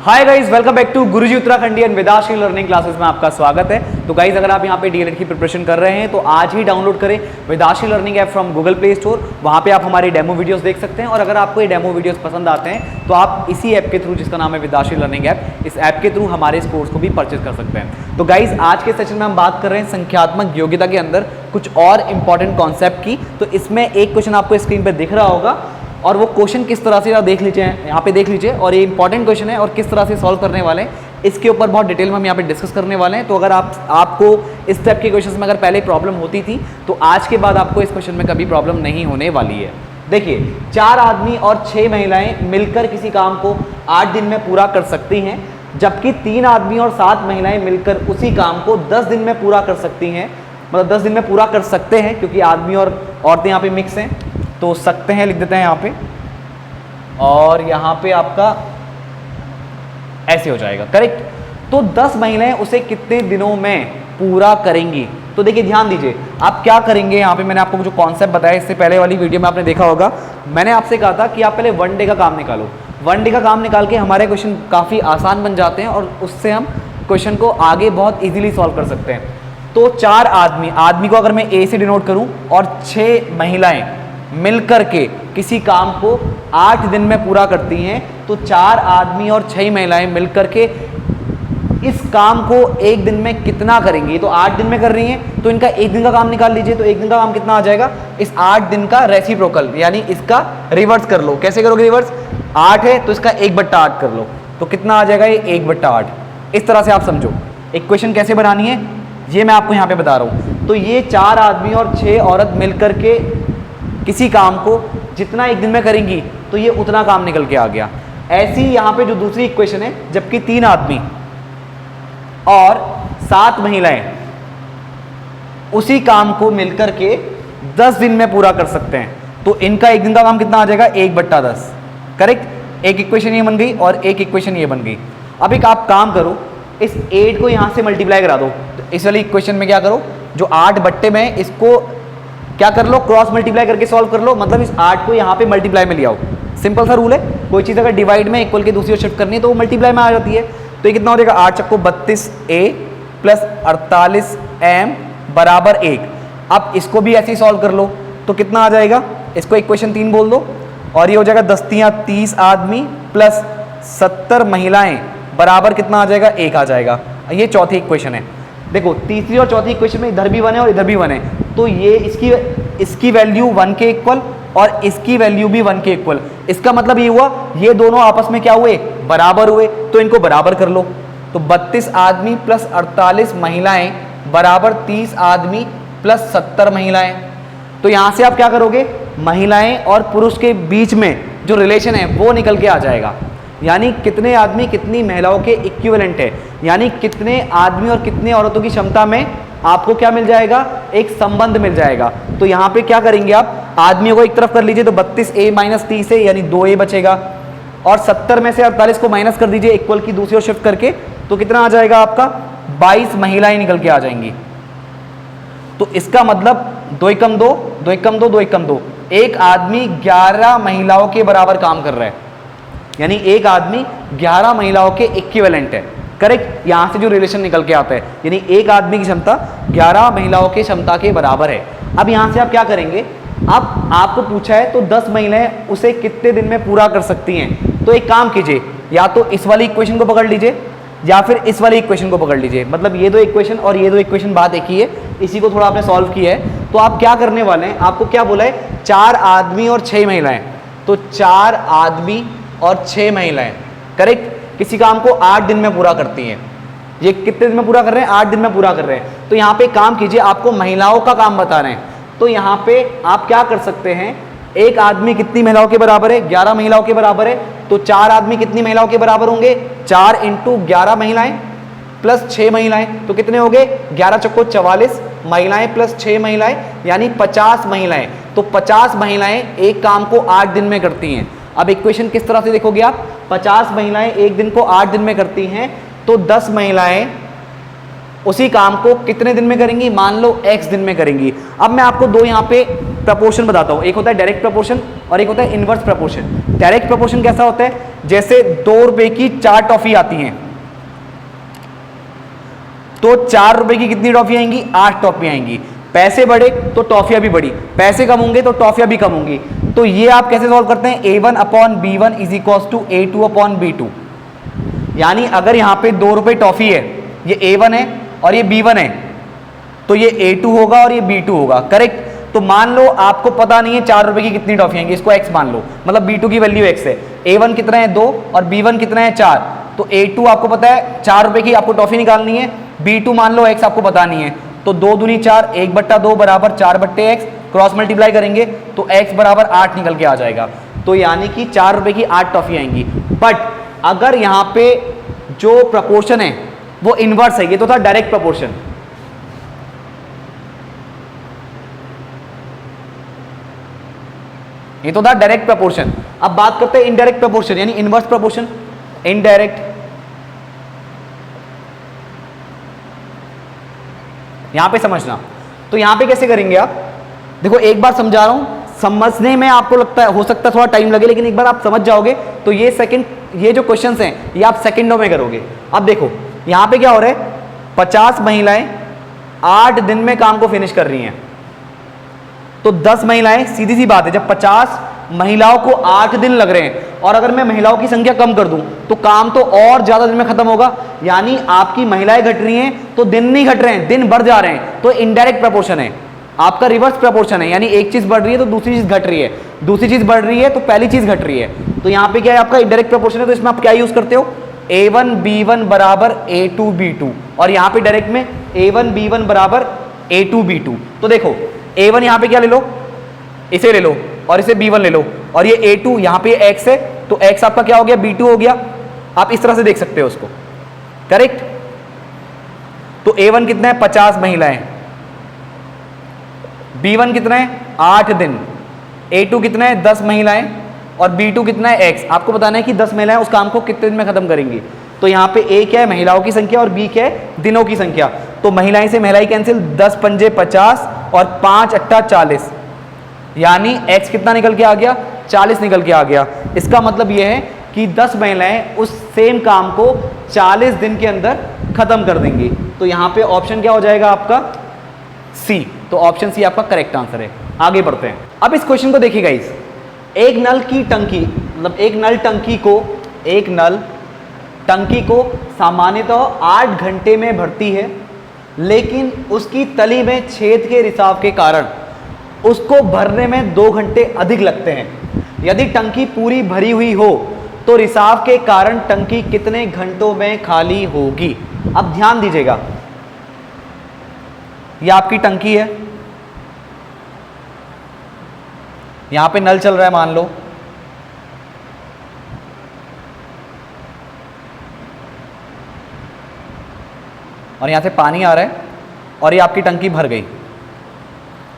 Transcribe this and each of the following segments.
Hi guys, welcome back to Guruji Uttarakhandi and Vedashree learning classes में आपका स्वागत है। तो गाइस, अगर आप यहाँ पे डीएलएड की प्रिपरेशन कर रहे हैं तो आज ही डाउनलोड करें Vedashree learning app from Google Play Store. वहाँ पे आप हमारी डेमो वीडियोस देख सकते हैं और अगर आपको ये डेमो वीडियोस पसंद आते हैं तो आप इसी ऐप के थ्रू, जिसका नाम है वेदाश्री लर्निंग ऐप, इस ऐप के थ्रू हमारे इस कोर्स को भी परचेज कर सकते हैं। तो गाइज, आज के सेशन में हम बात कर रहे हैं संख्यात्मक योग्यता के अंदर कुछ और इंपॉर्टेंट कॉन्सेप्ट की। तो इसमें एक क्वेश्चन आपको स्क्रीन पर दिख रहा होगा और वो क्वेश्चन किस तरह से, देख लीजिए, यहाँ पे देख लीजिए, और ये इंपॉर्टेंट क्वेश्चन है और किस तरह से सॉल्व करने वाले हैं इसके ऊपर बहुत डिटेल में हम यहाँ पे डिस्कस करने वाले हैं। तो अगर आपको इस टाइप के क्वेश्चन में अगर पहले प्रॉब्लम होती थी तो आज के बाद आपको इस क्वेश्चन में कभी प्रॉब्लम नहीं होने वाली है। देखिए, 4 आदमी और 6 महिलाएं मिलकर किसी काम को 8 दिन में पूरा कर सकती हैं, जबकि 3 आदमी और 7 महिलाएं मिलकर उसी काम को 10 दिन में पूरा कर सकती हैं। मतलब 10 दिन में पूरा कर सकते हैं, क्योंकि आदमी और औरतें यहाँ पे मिक्स हैं तो सकते हैं लिख देते हैं यहाँ पे, और यहाँ पे आपका ऐसे हो जाएगा, करेक्ट। तो 10 महिलाएं उसे कितने दिनों में पूरा करेंगी? तो देखिए, ध्यान दीजिए, आप क्या करेंगे। यहाँ पे मैंने आपको जो कॉन्सेप्ट बताया, इससे पहले वाली वीडियो में आपने देखा होगा, मैंने आपसे कहा था कि आप पहले 1 डे का काम निकालो। 1 डे का काम निकाल के हमारे क्वेश्चन काफ़ी आसान बन जाते हैं और उससे हम क्वेश्चन को आगे बहुत ईजिली सॉल्व कर सकते हैं। तो 4 आदमी को अगर मैं ए से डिनोट करूँ और 6 महिलाएं मिलकर के किसी काम को 8 दिन में पूरा करती हैं, तो 4 आदमी और 6 महिलाएं मिलकर के इस काम को 1 दिन में कितना करेंगी? तो 8 दिन में कर रही हैं तो इनका 1 दिन का काम निकाल लीजिए। तो 1 दिन का काम कितना आ जाएगा? इस 8 दिन का रेसिप्रोकल, यानी इसका रिवर्स कर लो। कैसे करोगे रिवर्स? 8 है तो इसका 1/8 कर लो, तो कितना आ जाएगा? ये 1/8। इस तरह से आप समझो इक्वेशन कैसे बनानी है, ये मैं आपको यहाँ पे बता रहा हूँ। तो ये 4 आदमी और 6 औरत मिलकर के किसी काम को जितना 1 दिन में करेंगी तो ये उतना काम निकल के आ गया। ऐसी यहाँ पे जो दूसरी इक्वेशन है, जबकि 3 आदमी और 7 महिलाएं उसी काम को मिलकर के 10 दिन में पूरा कर सकते हैं, तो इनका 1 दिन का काम कितना आ जाएगा? 1/10, करेक्ट। एक इक्वेशन ये बन गई और एक इक्वेशन ये बन गई। अब एक आप काम करो, इस 8 को यहां से मल्टीप्लाई करा दो। तो इस वाली इक्वेशन में क्या करो, जो 8 बट्टे में, इसको क्या कर लो, क्रॉस मल्टीप्लाई करके सॉल्व कर लो। मतलब इस 8 को यहाँ पे मल्टीप्लाई में ले आओ। सिंपल सा रूल है, कोई चीज़ अगर डिवाइड में इक्वल के दूसरी ओर शिफ्ट करनी है तो वो मल्टीप्लाई में आ जाती है। तो ये कितना हो जाएगा? 8 चक्को 32a प्लस 48m बराबर 1। अब इसको भी ऐसे ही सॉल्व कर लो तो कितना आ जाएगा? इसको इक्वेशन 3 बोल दो और ये हो जाएगा 10 तियां 30 आदमी प्लस 70 महिलाएं बराबर कितना आ जाएगा? 1 आ जाएगा। ये चौथी इक्वेशन है। देखो, तीसरी और चौथी इक्वेशन में इधर भी 1 है और इधर भी 1 है, तो ये इसकी वैल्यू 1 के इक्वल और इसकी वैल्यू भी 1 के इक्वल। इसका मतलब ये हुआ, ये दोनों आपस में क्या हुए? बराबर हुए, तो इनको बराबर कर लो। तो 32 आदमी प्लस 48 महिलाएं बराबर 30 आदमी प्लस 70 महिलाएं। तो यहां से आप क्या करोगे? महिलाएं और पुरुष के बीच में जो रिलेशन है वो निकल के आ जाएगा, यानी कितने आदमी कितनी महिलाओं के इक्विवेलेंट है, यानी कितने आदमी और कितने औरतों की क्षमता में आपको क्या मिल जाएगा? एक संबंध मिल जाएगा। तो यहाँ पे क्या करेंगे आप? आदमियों को एक तरफ कर लीजिए, तो 32a माइनस 30 है, यानी 2a बचेगा, और 70 में से 48 को माइनस कर दीजिए इक्वल की दूसरी ओर शिफ्ट करके, तो कितना आ जाएगा आपका? 22 महिलाएं निकल के आ जाएंगी। तो इसका मतलब 2 एकम 2, 2 एकम 2, 2 एकम 2, एक आदमी 11 महिलाओं के बराबर काम कर रहा है, यानी एक आदमी 11 महिलाओं के इक्विवेलेंट है, करेक्ट। यहां से जो रिलेशन निकल के आता है, यानी एक आदमी की क्षमता 11 महिलाओं की क्षमता के बराबर है। अब यहां से आप क्या करेंगे? अब आपको पूछा है तो 10 महिलाएं उसे कितने दिन में पूरा कर सकती हैं? तो एक काम कीजिए, या तो इस वाली इक्वेशन को पकड़ लीजिए या फिर इस वाली इक्वेशन को पकड़ लीजिए। मतलब ये 2 इक्वेशन और ये 2 इक्वेशन बात एक ही है, इसी को थोड़ा आपने सॉल्व किया है। तो आप क्या करने वाले हैं? आपको क्या बोला है? 4 आदमी और 6 महिलाएं। तो 4 आदमी और 6 महिलाएं, करेक्ट, किसी काम को 8 दिन में पूरा करती हैं। ये कितने दिन में पूरा कर रहे हैं? 8 दिन में पूरा कर रहे हैं। तो यहाँ पे काम कीजिए, आपको महिलाओं का काम बता रहे हैं, तो यहाँ पे आप क्या कर सकते हैं? एक आदमी कितनी महिलाओं के बराबर है? 11 महिलाओं के बराबर है। तो 4 आदमी कितनी महिलाओं के बराबर होंगे? 4 × 11 महिलाएं प्लस 6 महिलाएं, तो कितने हो गए? 11 चक्को 44 महिलाएं प्लस 6 महिलाएं, यानी 50 महिलाएं। तो 50 महिलाएं एक काम को 8 दिन में करती हैं। अब इक्वेशन किस तरह से देखोगे आप? 50 महिलाएं एक दिन को 8 दिन में करती हैं, तो 10 महिलाएं उसी काम को कितने दिन में करेंगी, मान लो x दिन में करेंगी। अब मैं आपको दो यहाँ पे प्रपोर्शन बताता हूँ, एक होता है डायरेक्ट प्रपोर्शन और एक होता है इनवर्स प्रपोर्शन। डायरेक्ट प्रपोर्शन कैसा होता है, जैसे 2 रुपए की 4 टॉफी आती हैं, तो 4 रुपए की कितनी टॉफी आएंगी, 8 टॉफी आएंगी। पैसे बढ़े तो टॉफियां भी बढ़ी, पैसे कम होंगे तो टॉफियां भी कम होंगी। तो ये आप कैसे सॉल्व करते हैं, a1 upon b1 is equal to a2 upon b2। यानी अगर यहाँ पे 2 रुपए टॉफी है, ये a1 है और ये b1 है, तो ये a2 होगा और ये b2 होगा, करेक्ट। तो मान लो आपको पता नहीं है 4 रुपए की कितनी टॉफी आएंगी, इसको x मान लो, मतलब b2 की वैल्यू x है। a1 कितना है 2 और b1 कितना है 4, तो a2 आपको पता है 4 रुपए की आपको टॉफी निकालनी है, b2 मान लो x आपको पता नहीं है, तो 2 दूनी 4, 1/2 बराबर 4/x, क्रॉस मल्टीप्लाई करेंगे तो x बराबर 8 निकल के आ जाएगा। तो यानी कि 4 रुपए की 8 टॉफी आएंगी। बट अगर यहाँ पे जो प्रपोर्शन है वो इनवर्स है, ये तो था डायरेक्ट प्रपोर्शन, ये तो था डायरेक्ट प्रपोर्शन। अब बात करते हैं इनडायरेक्ट प्रपोर्शन यानी इनवर्स प्रपोर्शन। इनडायरेक्ट, यहां पे समझना, तो यहां पे कैसे करेंगे आप, देखो एक बार समझा रहा हूं, समझने में आपको लगता है हो सकता है थोड़ा टाइम लगे, लेकिन एक बार आप समझ जाओगे तो ये जो क्वेश्चंस हैं ये आप सेकंडों में करोगे। अब देखो यहां पे क्या हो रहा है, 50 महिलाएं 8 दिन में काम को फिनिश कर रही हैं, तो 10 महिलाएं, सीधी सी बात है, जब 50 महिलाओं को 8 दिन लग रहे हैं और अगर मैं महिलाओं की संख्या कम कर दूं तो काम तो और ज्यादा दिन में खत्म होगा। यानी आपकी महिलाएं घट रही हैं तो दिन नहीं घट रहे हैं, दिन बढ़ जा रहे हैं, तो इनडायरेक्ट प्रपोर्शन है। आपका रिवर्स प्रपोर्शन है, यानी एक चीज बढ़ रही है तो दूसरी चीज घट रही है, दूसरी चीज बढ़ रही है तो पहली चीज घट रही है। तो यहां पे क्या है, आपका इनडायरेक्ट प्रपोर्शन है, तो इसमें आप क्या यूज करते हो, a1 b1 बराबर a2 b2, और यहां पे डायरेक्ट में a1 b1 बराबर a2 b2। तो देखो a1 यहां पे क्या ले लो, इसे ले लो और इसे b1 ले लो, और ये a2 यहां पे x है, तो x आपका क्या हो गया, b2 हो गया। आप इस तरह से देख सकते हो उसको, करेक्ट। तो a1 कितना है, 50 महिलाएं, b1 कितना है 8 दिन, a2 कितना है 10 महिलाएं और b2 कितना है x। आपको बताना है कि 10 महिलाएं उस काम को कितने दिन में खत्म करेंगी। तो यहाँ पे a क्या है, महिलाओं की संख्या, और b क्या है, दिनों की संख्या। तो महिलाएं से महिलाएं कैंसिल, 10 पंजे 50 और 5 अट्ठा 40, यानी x कितना निकल के आ गया, 40 निकल के आ गया। इसका मतलब यह है कि 10 महिलाएं उस सेम काम को 40 दिन के अंदर खत्म कर देंगी। तो यहाँ पे ऑप्शन क्या हो जाएगा आपका, सी। तो ऑप्शन सी आपका करेक्ट आंसर है। आगे बढ़ते हैं। अब इस क्वेश्चन को देखिए गाइस, एक नल की टंकी, मतलब एक नल टंकी को सामान्यतः 8 घंटे में भरती है, लेकिन उसकी तली में छेद के रिसाव के कारण उसको भरने में 2 घंटे अधिक लगते हैं। यदि टंकी पूरी भरी हुई हो तो रिसाव के कारण टंकी कितने घंटों में खाली होगी। अब ध्यान दीजिएगा, यह आपकी टंकी है, यहां पे नल चल रहा है मान लो, और यहां से पानी आ रहा है और ये आपकी टंकी भर गई।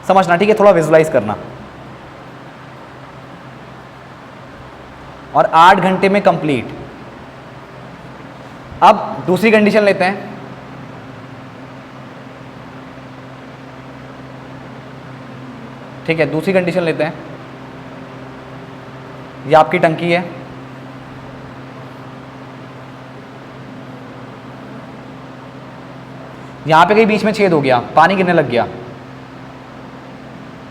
समझना, ठीक है, थोड़ा विजुलाइज करना। और 8 घंटे में कंप्लीट। अब दूसरी कंडीशन लेते हैं, ठीक है, दूसरी कंडीशन लेते हैं। ये आपकी टंकी है, यहां पे कहीं बीच में छेद हो गया, पानी गिरने लग गया,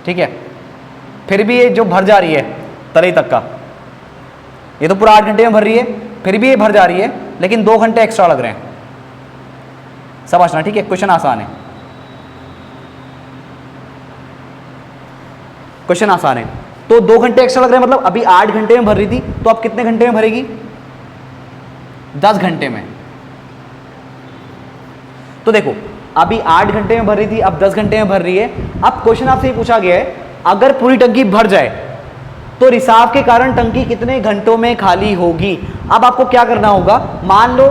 ठीक है, फिर भी ये जो भर जा रही है तले तक का, ये तो पूरा 8 घंटे में भर रही है, फिर भी ये भर जा रही है, लेकिन 2 घंटे एक्स्ट्रा लग रहे हैं। समझना, ठीक है, क्वेश्चन आसान है, क्वेश्चन आसान है। तो 2 घंटे एक्स्ट्रा लग रहे हैं, मतलब अभी 8 घंटे में भर रही थी, तो अब कितने घंटे में भरेगी, 10 घंटे में। तो देखो अभी 8 घंटे में भर रही थी, अब 10 घंटे में भर रही है। अब क्वेश्चन आपसे ये पूछा गया है, अगर पूरी टंकी भर जाए तो रिसाव के कारण टंकी कितने घंटों में खाली होगी। अब आपको क्या करना होगा, मान लो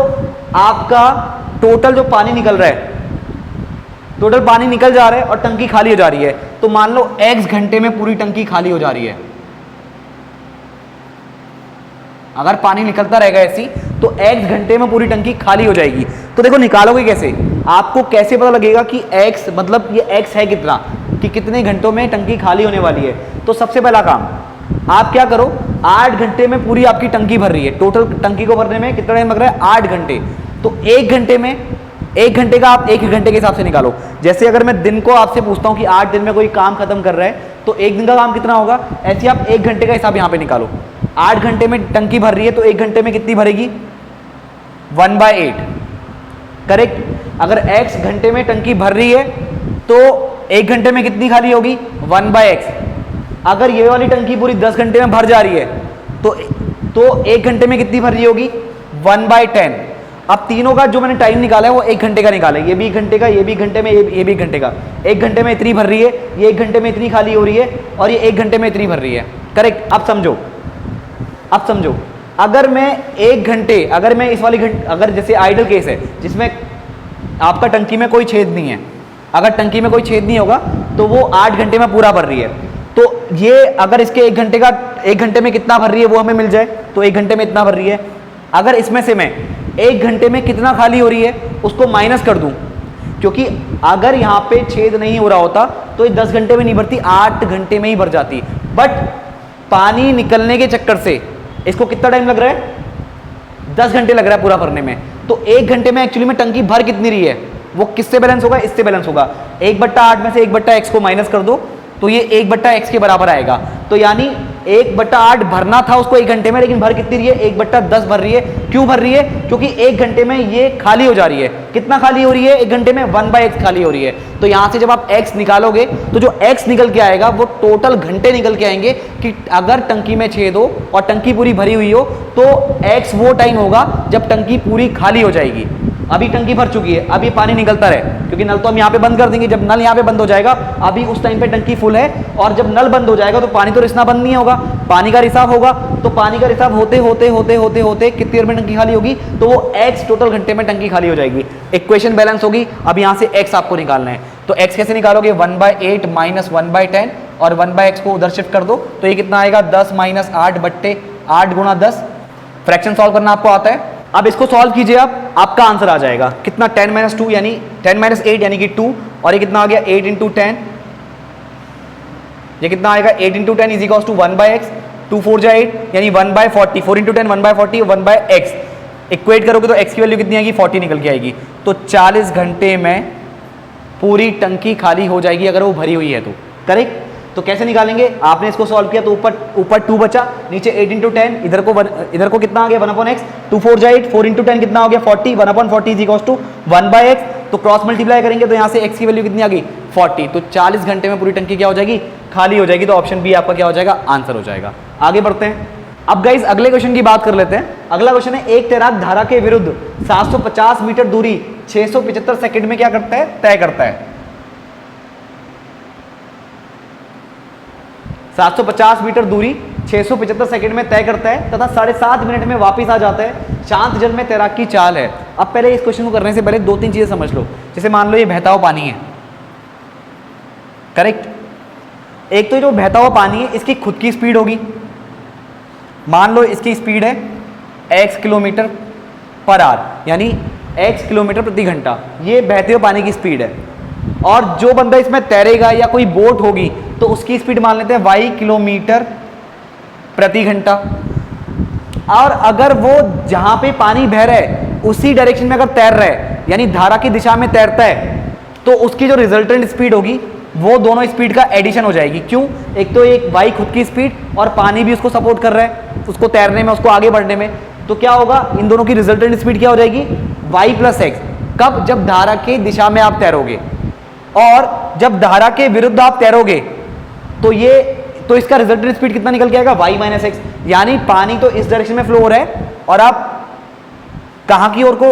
आपका टोटल जो पानी निकल रहा है, टोटल पानी निकल जा रहा है और टंकी खाली हो जा रही है, तो मान लो x घंटे में पूरी टंकी खाली हो जा रही है। अगर पानी निकलता रहेगा ऐसी तो x घंटे में पूरी टंकी खाली हो जाएगी। तो देखो निकालोगे कैसे, आपको कैसे पता लगेगा कि x मतलब ये x है कितना, कि कितने घंटों में टंकी खाली होने वाली है। तो सबसे पहला काम आप क्या करो, 8 घंटे में पूरी आपकी टंकी भर रही है, टोटल टंकी को भरने में कितना टाइम लग रहा है, 8 घंटे। तो 1 घंटे में, 1 घंटे का आप 1 घंटे के हिसाब से निकालो। जैसे अगर मैं दिन को आपसे पूछता हूं कि 8 दिन में कोई काम खत्म कर रहा है तो 1 दिन का काम कितना होगा, ऐसे आप 1 घंटे का हिसाब यहां पे निकालो। 8 घंटे में टंकी भर रही है तो 1 घंटे में कितनी भरेगी, 1/8, करेक्ट। अगर x घंटे में टंकी भर रही है तो 1 घंटे में कितनी खाली होगी, 1/x। अगर ये वाली टंकी पूरी 10 घंटे में भर जा रही है तो 1 घंटे में कितनी भर रही होगी, 1/10। अब तीनों का जो मैंने टाइम निकाला है वो 1 घंटे का निकाला है, ये भी 1 घंटे का, ये भी 1 घंटे में, ये भी 1 घंटे का। 1 घंटे में इतनी भर रही है, ये 1 घंटे में इतनी खाली हो रही है, और ये 1 घंटे में इतनी भर रही है, करेक्ट। अब समझो, अब समझो, अगर मैं 1 घंटे, अगर मैं इस वाली अगर जैसे आइडल केस है जिसमें आपका टंकी में कोई छेद नहीं है, अगर टंकी में कोई छेद नहीं होगा तो वो 8 घंटे में पूरा भर रही है। तो ये अगर इसके 1 घंटे का, 1 घंटे में कितना भर रही है वो हमें मिल जाए, तो 1 घंटे में इतना भर रही है। अगर इसमें से मैं 1 घंटे में कितना खाली हो रही है उसको माइनस कर दूं, क्योंकि अगर यहाँ पे छेद नहीं हो रहा होता तो ये 10 घंटे में नहीं भरती, 8 घंटे में ही भर जाती। बट पानी निकलने के चक्कर से इसको कितना टाइम लग रहा है, 10 घंटे लग रहा है पूरा भरने में। तो 1 घंटे में एक्चुअली में टंकी भर कितनी रही है, वो किससे बैलेंस होगा, इससे बैलेंस होगा। 1/8 में से 1/x को माइनस कर दो तो ये 1/x के बराबर आएगा। तो यानी 1/8 भरना था उसको 1 घंटे में, लेकिन भर कितनी रही है, 1/10 भर रही है। क्यों भर रही है, क्योंकि 1 घंटे में ये खाली हो जा रही है। कितना खाली हो रही है 1 घंटे में, 1/x खाली हो रही है। तो यहां से जब आप x निकालोगे तो जो x निकल के आएगा वो टोटल घंटे निकल के आएंगे, कि अगर टंकी में छेद हो और टंकी पूरी भरी हुई हो तो x वो टाइम होगा जब टंकी पूरी खाली हो जाएगी। अभी टंकी भर चुकी है, अभी पानी निकलता रहे, क्योंकि नल तो हम यहाँ पे बंद कर देंगे। जब नल यहाँ पे बंद हो जाएगा, अभी उस टाइम पे टंकी फुल है, और जब नल बंद हो जाएगा तो पानी तो रिसना बंद नहीं होगा, पानी का रिसाव होगा। तो पानी का रिसाव होते होते होते होते होते कितनी देर में टंकी खाली होगी, तो वो x टोटल घंटे में टंकी खाली हो जाएगी। इक्वेशन बैलेंस होगी। अब यहाँ से x आपको निकालना है, तो x कैसे निकालोगे, 1/8 माइनस 1/10, और 1/x को उधर शिफ्ट कर दो तो ये कितना आएगा, 10 माइनस 8/8 गुणा 10। फ्रैक्शन सॉल्व करना आपको आता है। अब इसको सॉल्व कीजिए आप, आपका आंसर आ जाएगा कितना, 10 - 2 यानी 10 - 8 यानी कि 2, और ये कितना आ गया 8 × 10, ये कितना आएगा 8 × 10 इज 1/x, 2 4 जा 8 यानी 1/40, 4 × 10 1/40, 1/x। इक्वेट करोगे तो x की वैल्यू कितनी आएगी, 40 निकल के आएगी। तो 40 घंटे में पूरी टंकी खाली हो जाएगी अगर वो भरी हुई है तो, करेक्ट। तो कैसे निकालेंगे, आपने इसको सॉल्व किया तो ऊपर 2 बचा, नीचे 8 × 10, इधर को कितना आ गया 1/x, 2 4 जा 8, 4 × 10 कितना हो गया 40, 1/40 इज 1/x। तो क्रॉस मल्टीप्लाई करेंगे तो यहाँ से x की वैल्यू कितनी आ गई 40। तो 40 घंटे में पूरी टंकी क्या हो जाएगी, खाली हो जाएगी। तो ऑप्शन बी आपका क्या हो जाएगा, आंसर हो जाएगा। आगे बढ़ते हैं। अब गाइस अगले क्वेश्चन की बात कर लेते हैं। अगला क्वेश्चन है, एक तैराक धारा के विरुद्ध 750 मीटर दूरी 675 सेकंड में क्या करता है, तय करता है। 750 मीटर दूरी 675 सेकंड में तय करता है तथा 7.5 मिनट में वापस आ जाता है। शांत जल में तैराक की चाल है। अब पहले इस क्वेश्चन को करने से पहले 2-3 चीजें समझ लो। जैसे मान लो ये बहता हुआ पानी है, करेक्ट। एक तो जो बहता हुआ पानी है इसकी खुद की स्पीड होगी, मान लो इसकी स्पीड है x किलोमीटर/आवर यानी x किलोमीटर प्रति घंटा, ये बहते हुए पानी की स्पीड है। और जो बंदा इसमें तैरेगा या कोई बोट होगी तो उसकी स्पीड मान लेते हैं y किलोमीटर प्रति घंटा। और अगर वो जहां पे पानी बह रहा है उसी डायरेक्शन में अगर तैर रहा है यानी धारा की दिशा में तैरता है तो उसकी जो रिजल्टेंट स्पीड होगी वो दोनों स्पीड का एडिशन हो जाएगी। क्यों, एक तो एक y खुद की स्पीड और पानी भी उसको सपोर्ट कर रहा है उसको तैरने में, उसको आगे बढ़ने में। तो क्या होगा, इन दोनों की रिजल्टेंट स्पीड क्या हो जाएगी y + x। कब, जब धारा की दिशा में आप तैरोगे। और जब धारा के विरुद्ध आप तैरोगे तो इसका रिजल्टेंट स्पीड कितना निकल के आएगा, y - x। यानी पानी तो इस डायरेक्शन में फ्लो हो रहा है और आप कहां की ओर को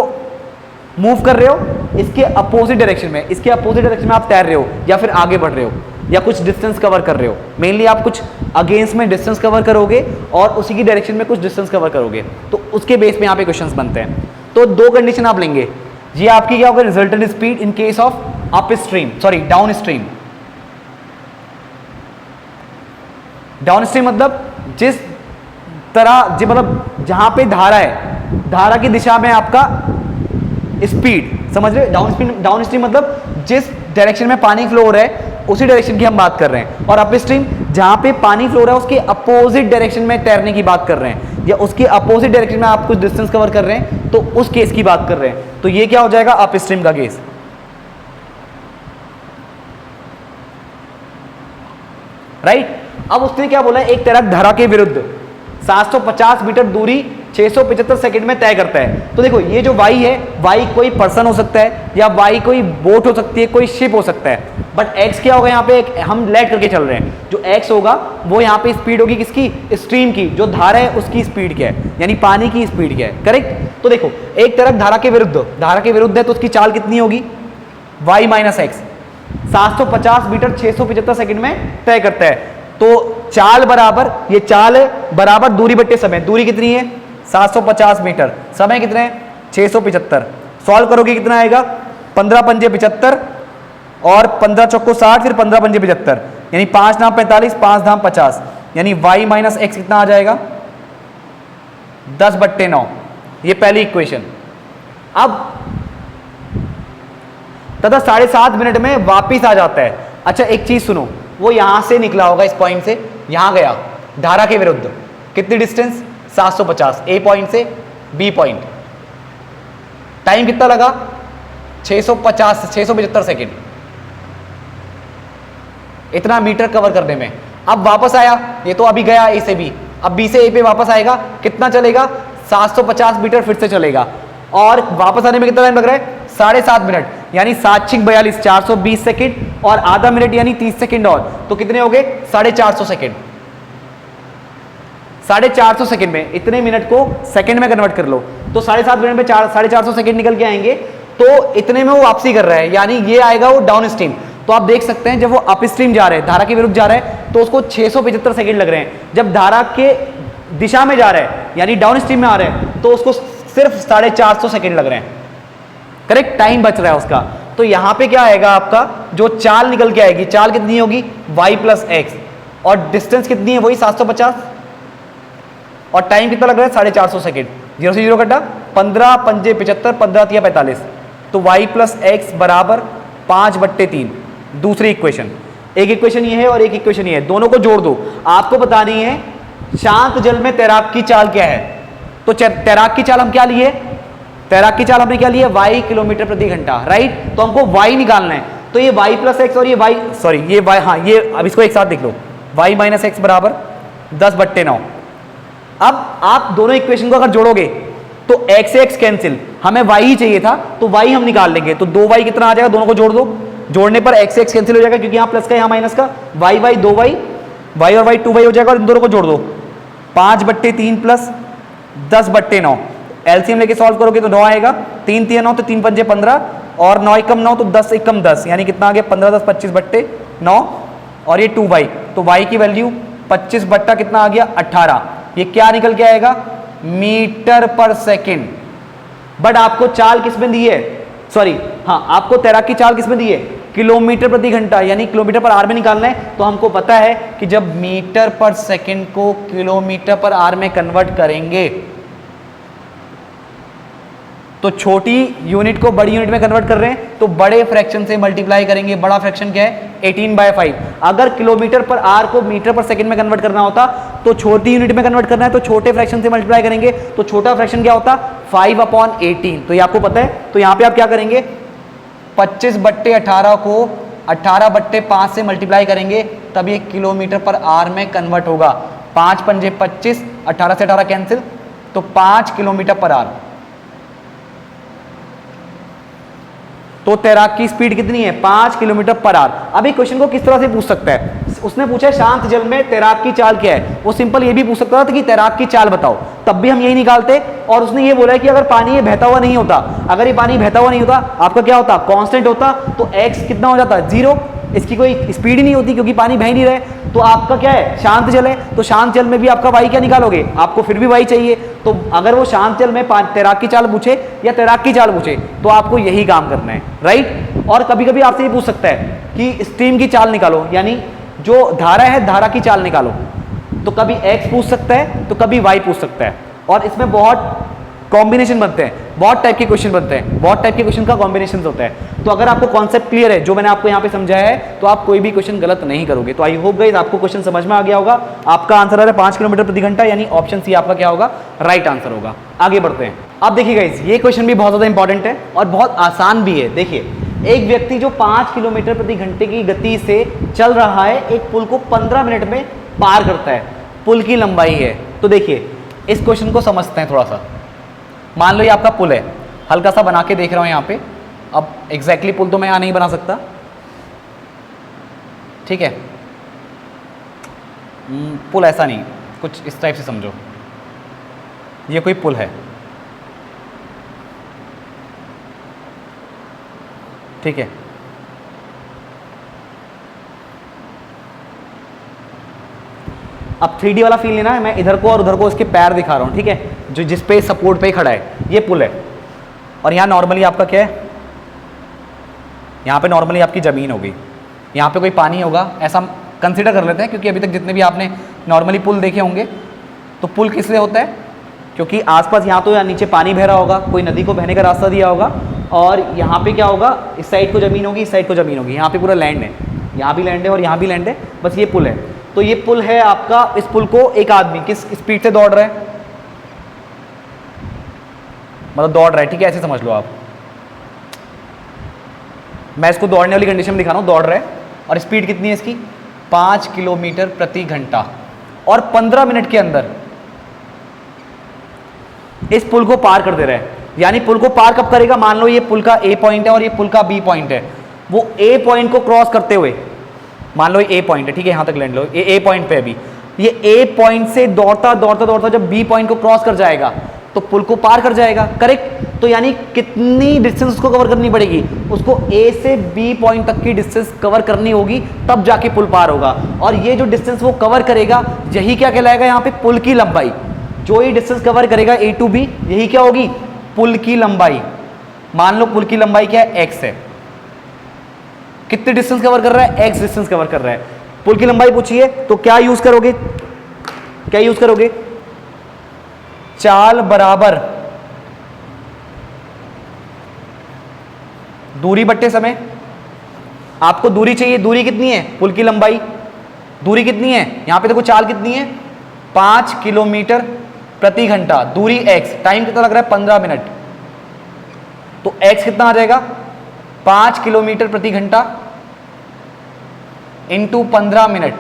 मूव कर रहे हो, इसके अपोजिट डायरेक्शन में। इसके अपोजिट डायरेक्शन में आप तैर रहे हो या फिर आगे बढ़ रहे हो या कुछ डिस्टेंस कवर कर रहे हो। मेनली आप कुछ अगेंस्ट में डिस्टेंस कवर करोगे और उसी की डायरेक्शन में कुछ डिस्टेंस कवर करोगे, तो उसके बेस पे यहाँ पे क्वेश्चंस बनते हैं। तो 2 कंडीशन आप लेंगे, ये आपकी क्या होगा, resultant speed in case of down stream. Down stream मतलब जिस तरह जो मतलब जहां पे धारा है, धारा की दिशा में आपका स्पीड, समझ रहे? डाउन स्ट्रीम मतलब जिस डायरेक्शन में पानी फ्लो हो रहा है उसी डायरेक्शन की हम बात कर रहे हैं, और अप स्ट्रीम जहां पे पानी फ्लो हो रहा है उसके अपोजिट डायरेक्शन में तैरने की बात कर रहे हैं, या उसके अपोजिट डायरेक्शन में आप कुछ डिस्टेंस कवर कर रहे हैं तो उस केस की बात कर रहे हैं। तो ये क्या हो जाएगा? अप स्ट्रीम का केस। राइट? अब उसने क्या बोला? एक तैराक धारा के विरुद्ध 750 मीटर दूरी 675 सेकंड में तय करता है। तो देखो ये जो y है, y कोई पर्सन हो सकता है, या y कोई बोट हो सकती है, कोई शिप हो सकता है, बट x क्या होगा? यहाँ पे हम लेट करके चल रहे हैं, जो x होगा वो यहाँ पे स्पीड होगी किसकी? स्ट्रीम की। जो धारा है उसकी स्पीड क्या है, यानी पानी की स्पीड क्या है। करेक्ट? तो देखो एक तैराक धारा के विरुद्ध है तो उसकी चाल कितनी होगी? y minus x. 750 metre 675 second में तय करता है, तो चाल बराबर, ये चाल है बराबर दूरी बट्टे समय। दूरी कितनी है? 750 मीटर, समय कितने हैं? 675। सॉल्व करोगे कितना आएगा? 15 पंजे 75 और 15 चौको 60, फिर 15 पंजे 75, यानी 5 नाम 45, 5 धाम 50, यानी y माइनस एक्स कितना आ जाएगा? 10/9। ये पहली इक्वेशन। अब तथा 7.5 मिनट में वापिस आ जाता है। अच्छा एक चीज सुनो, वो यहां से निकला होगा, इस पॉइंट से यहां गया धारा के विरुद्ध, कितनी डिस्टेंस? 750, ए पॉइंट से बी पॉइंट। टाइम कितना लगा? 675 सेकेंड, इतना मीटर कवर करने में। अब वापस आया, ये तो अभी गया ए से बी, अब बी से ए पे वापस आएगा, कितना चलेगा? 750 मीटर फिर से चलेगा, और वापस आने में कितना टाइम लग रहा है? 7.5 मिनट, यानी 7×42 420 सेकेंड, और आधा मिनट यानी 30 सेकेंड, और तो कितने हो गए? 450 सेकेंड। 450 सेकेंड में इतने मिनट को सेकेंड में कन्वर्ट कर लो, तो 7.5 मिनट में 450 सेकेंड निकल के आएंगे, तो इतने में वो वापसी कर रहा है, यानी ये आएगा वो डाउन स्ट्रीम। तो आप देख सकते हैं जब वो अप स्ट्रीम जा रहे हैं, धारा के विरुद्ध जा रहे हैं, तो उसको 675 सेकेंड लग रहे हैं। जब धारा के दिशा में जा रहे हैं, यानी डाउन स्ट्रीम में आ रहे हैं, तो उसको सिर्फ 450 सेकेंड लग रहे हैं। करेक्ट? टाइम बच रहा है उसका। तो यहां पे क्या आएगा आपका? जो चाल निकल के आएगी, चाल कितनी होगी? y प्लस एक्स, और डिस्टेंस कितनी है? वही 750, और टाइम कितना लग रहा है? 450 सेकेंड। 0 से 0 कटा, 15 पंजे 75, 15 तिया 45, तो y प्लस एक्स बराबर 5/3। दूसरी इक्वेशन, एक इक्वेशन ये है और एक इक्वेशन ये है, दोनों को जोड़ दो। आपको बतानी है शांत जल में तैराक की चाल क्या है। तो तैराक की चाल हम क्या लिए? तैराक की चाल हमने क्या लिया? y किलोमीटर प्रति घंटा। राइट? तो हमको y निकालना है, तो ये y प्लस एक्स और ये y, सॉरी ये y, हाँ ये, अब इसको एक साथ देख लो, y माइनस एक्स बराबर 10/9। अब आप दोनों इक्वेशन को अगर जोड़ोगे तो x से x कैंसिल, हमें y ही चाहिए था तो y हम निकाल लेंगे, तो 2y कितना आ जाएगा? दोनों को जोड़ दो, जोड़ने पर x से x कैंसिल हो जाएगा, क्योंकि यहाँ प्लस का यहाँ माइनस का, y 2y, y और y 2y हो जाएगा, और इन दोनों को जोड़ दो, 5/3 प्लस 10/9। एलसीएम लेके सॉल्व करोगे तो 9 आएगा, 3 3 9, तो 3 पंजे 15, और 9 एकम 9, तो 10 एकम 10, यानी कितना आ गया? 15 10 25/9, और ये 2y, तो y की वैल्यू 25 बट्टा कितना आ गया? 18। ये क्या निकल के आएगा? मीटर पर सेकेंड। बट आपको चाल किसमें दी है? सॉरी हाँ, आपको तैराक की चाल किसमें दी है? किलोमीटर प्रति घंटा, यानी किलोमीटर पर आर में निकालना है। तो हमको पता है कि जब मीटर पर सेकेंड को किलोमीटर पर आर में कन्वर्ट करेंगे तो छोटी यूनिट को बड़ी यूनिट में कन्वर्ट कर रहे हैं, तो बड़े फ्रैक्शन से मल्टीप्लाई करेंगे। बड़ा फ्रैक्शन क्या है? 18/5। अगर किलोमीटर पर आर को मीटर पर सेकंड में कन्वर्ट करना होता तो छोटी यूनिट में कन्वर्ट करना है, तो छोटे फ्रैक्शन से मल्टीप्लाई करेंगे, तो छोटा फ्रैक्शन क्या होता? 5/18। तो ये आपको पता है। तो यहाँ पे आप क्या करेंगे? 25/18 को 18/5 से मल्टीप्लाई करेंगे, तब ये किलोमीटर पर आर में कन्वर्ट होगा। 5 पंजे 25, 18 से 18 कैंसिल, तो 5 किलोमीटर पर आर। तो तैराक की स्पीड कितनी है? 5 किलोमीटर पर आवर। अभी क्वेश्चन को किस तरह से पूछ सकता है? उसने पूछा है शांत जल में तैराक की चाल क्या है। वो सिंपल ये भी पूछ सकता था कि तैराक की चाल बताओ, तब भी हम यही निकालते। और उसने ये बोला है कि अगर पानी ये बहता हुआ नहीं होता, अगर ये पानी बहता हुआ नहीं होता, आपका क्या होता? कांस्टेंट होता, तो x कितना हो जाता? 0। इसकी कोई स्पीड ही नहीं होती क्योंकि पानी बह ही नहीं रहे। तो आपका क्या है? शांत जल है। तो शांत जल में भी आपका y क्या निकालोगे? आपको फिर भी y चाहिए। तो अगर वो शांत जल में तैराक की चाल पूछे या तैराक की चाल पूछे, तो आपको यही काम करना है, राइट। और कभी कभी आपसे ये पूछ सकता है कि स्ट्रीम की चाल निकालो, यानी जो धारा है धारा की चाल निकालो। तो कभी x पूछ सकता है तो कभी y पूछ सकता है, और इसमें बहुत कॉम्बिनेशन बनते हैं, बहुत टाइप के क्वेश्चन बनते हैं, बहुत टाइप के क्वेश्चन का कॉम्बिनेशन होता है। तो अगर आपको कॉन्सेप्ट क्लियर है जो मैंने आपको यहाँ पे समझाया है तो आप कोई भी क्वेश्चन गलत नहीं करोगे। तो आई होप गाइस आपको क्वेश्चन समझ में आ गया होगा। आपका आंसर आ रहा है 5 किलोमीटर प्रति घंटा, यानी ऑप्शन सी आपका क्या होगा, राइट आंसर होगा। आगे बढ़ते हैं। अब देखिए गाइस ये क्वेश्चन भी बहुत ज्यादा इंपॉर्टेंट है और बहुत आसान भी है। देखिए एक व्यक्ति जो 5 किलोमीटर प्रति घंटे की गति से चल रहा है एक पुल को 15 मिनट में पार करता है, पुल की लंबाई है। तो देखिए इस क्वेश्चन को समझते हैं थोड़ा सा। मान लो ये आपका पुल है, हल्का सा बना के देख रहा हूं यहाँ पे। अब एग्जैक्टली पुल तो मैं यहाँ नहीं बना सकता, ठीक है। पुल ऐसा नहीं, कुछ इस टाइप से समझो, ये कोई पुल है, ठीक है। अब 3D वाला फील लेना है, मैं इधर को और उधर को इसके पैर दिखा रहा हूँ, ठीक है, जो जिस पे सपोर्ट पे खड़ा है, ये पुल है। और यहाँ नॉर्मली आपका क्या है, यहाँ पे नॉर्मली आपकी ज़मीन होगी, यहाँ पे कोई पानी होगा, ऐसा कंसिडर कर लेते हैं, क्योंकि अभी तक जितने भी आपने नॉर्मली पुल देखे होंगे तो पुल किस लिए होता है, क्योंकि आसपास यहाँ तो या नीचे पानी बह रहा होगा, कोई नदी को बहने का रास्ता दिया होगा, और यहाँ पे क्या होगा, इस साइड को ज़मीन होगी, इस साइड को ज़मीन होगी, यहाँ पे पूरा लैंड है, यहाँ भी लैंड है और यहाँ भी लैंड है, बस ये पुल है। तो ये पुल है आपका, इस पुल को एक आदमी किस स्पीड से दौड़ रहा है, मतलब दौड़ रहा है, ठीक है, ऐसे समझ लो आप। मैं इसको दौड़ने वाली कंडीशन में दिखा रहा हूँ, दौड़ रहा है और स्पीड कितनी है इसकी, 5 किलोमीटर प्रति घंटा, और 15 मिनट के अंदर इस पुल को पार कर दे रहा है। यानी पुल को पार कब करेगा, मान लो ये पुल का ए पॉइंट है और ये पुल का बी पॉइंट है, वो ए पॉइंट को क्रॉस करते हुए, मान लो ये ए पॉइंट है, ठीक है, यहां तक लैंड लो, ये ए पॉइंट पे अभी, ये ए पॉइंट से दौड़ता दौड़ता दौड़ता जब बी पॉइंट को क्रॉस कर जाएगा तो पुल को पार कर जाएगा, करेक्ट। तो यानी कितनी डिस्टेंस उसको कवर करनी पड़ेगी, उसको ए से बी पॉइंट तक की डिस्टेंस कवर करनी होगी, तब जाके पुल पार होगा। और ये जो डिस्टेंस वो कवर करेगा यही क्या कहलाएगा, यहाँ पे पुल की लंबाई। जो ये डिस्टेंस कवर करेगा ए टू बी, यही क्या होगी, पुल की लंबाई। मान लो पुल की लंबाई क्या है, एक्स है, कितने डिस्टेंस कवर कर रहा है, एक्स डिस्टेंस कवर कर रहा है। पुल की लंबाई पूछिए तो क्या यूज करोगे, क्या यूज करोगे, चाल बराबर दूरी बट्टे समय। आपको दूरी चाहिए, दूरी कितनी है, पुल की लंबाई, दूरी कितनी है, यहां पे देखो चाल कितनी है, 5 किलोमीटर प्रति घंटा, दूरी x, टाइम कितना लग रहा है, 15 मिनट। तो x कितना आ जाएगा, 5 किलोमीटर प्रति घंटा इंटू 15 मिनट।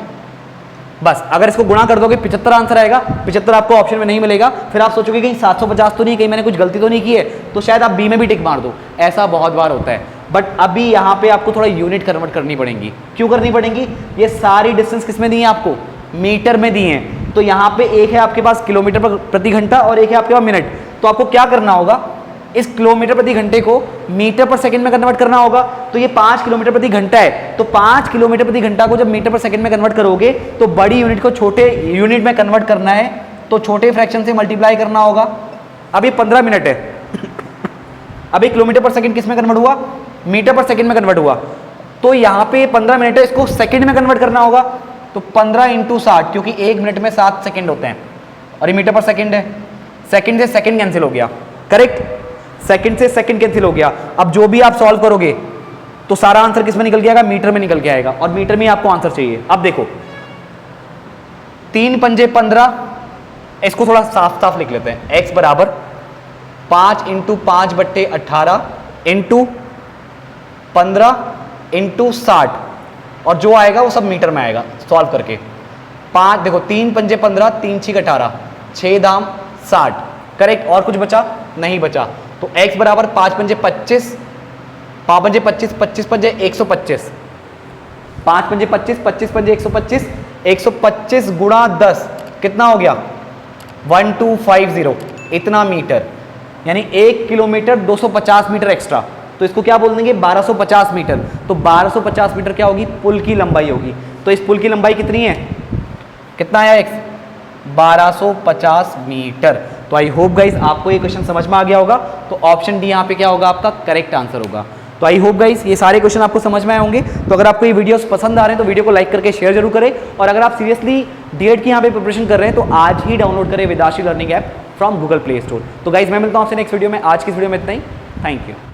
बस अगर इसको गुणा कर दोगे 75 आंसर आएगा। 75 आपको ऑप्शन में नहीं मिलेगा, फिर आप सोचोगे कहीं 750 तो नहीं, कहीं मैंने कुछ गलती तो नहीं की है, तो शायद आप बी में भी टिक मार दो। ऐसा बहुत बार होता है, बट अभी यहाँ पे आपको थोड़ा यूनिट कन्वर्ट करनी पड़ेंगी। क्यों करनी पड़ेंगी, ये सारी डिस्टेंस किस में दी है आपको, मीटर में दी है। तो यहाँ पे एक है आपके पास किलोमीटर प्रति घंटा और एक है आपके पास मिनट। तो आपको क्या करना होगा, इस किलोमीटर प्रति घंटे को मीटर पर सेकंड में कन्वर्ट करना होगा। तो ये 5 किलोमीटर प्रति घंटा है, तो 5 किलोमीटर प्रति घंटा को जब मीटर पर सेकंड में कन्वर्ट करोगे तो बड़ी यूनिट को छोटे यूनिट में कन्वर्ट करना है, तो छोटे फ्रैक्शन से मल्टीप्लाई करना होगा। अब ये 15 मिनट है, अभी किलोमीटर पर सेकंड किस में कन्वर्ट हुआ, मीटर पर सेकंड में कन्वर्ट हुआ। तो यहाँ पे 15 मिनट है, इसको सेकंड में कन्वर्ट करना होगा। तो 15 इंटू 60, क्योंकि 1 मिनट में 7 सेकंड होते हैं और ये मीटर पर सेकंड है, सेकंड से सेकंड कैंसिल हो गया, करेक्ट, सेकंड से सेकंड कैंसिल हो गया। अब जो भी आप सॉल्व करोगे तो सारा आंसर किस में निकल के आएगा, मीटर में निकल के आएगा, और मीटर में आपको आंसर चाहिए। अब देखो 3 पंजे 15, इसको थोड़ा साफ साफ लिख लेते हैं। x बराबर 5 इंटू 5 बट्टे 18 इंटू 15 इंटू 60, और जो आएगा वो सब मीटर में आएगा सॉल्व करके। 5 देखो 3 पंजे 15, 3 6 18, 6 दाम 60, करेक्ट। और कुछ बचा नहीं बचा, तो x बराबर 5 पंजे 25, 5 पंजे 25, 25 पंजे 125, 5 पंजे 25, 25 पंजे 125, 125 गुणा 10 कितना हो गया, 1250, इतना मीटर, यानी 1 किलोमीटर 250 मीटर एक्स्ट्रा। तो इसको क्या बोल देंगे, 1250 मीटर। तो 1250 मीटर क्या होगी, पुल की लंबाई होगी। तो इस पुल की लंबाई कितनी है, कितना आया x, 1250 मीटर। तो आई होप गाइस आपको ये क्वेश्चन समझ में आ गया होगा। तो ऑप्शन डी यहाँ पे क्या होगा, आपका करेक्ट आंसर होगा। तो आई होप गाइस ये सारे क्वेश्चन आपको समझ में आए होंगे। तो अगर आपको ये वीडियोस पसंद आ रहे हैं तो वीडियो को लाइक करके शेयर जरूर करें, और अगर आप सीरियसली डीएड की यहाँ पे प्रिपरेशन कर रहे हैं तो आज ही डाउनलोड करें Vedashree learning app from Google Play Store. तो गाइज मैं मिलता हूँ आपसे नेक्स्ट वीडियो में। आज की इस वीडियो में इतना ही। Thank you.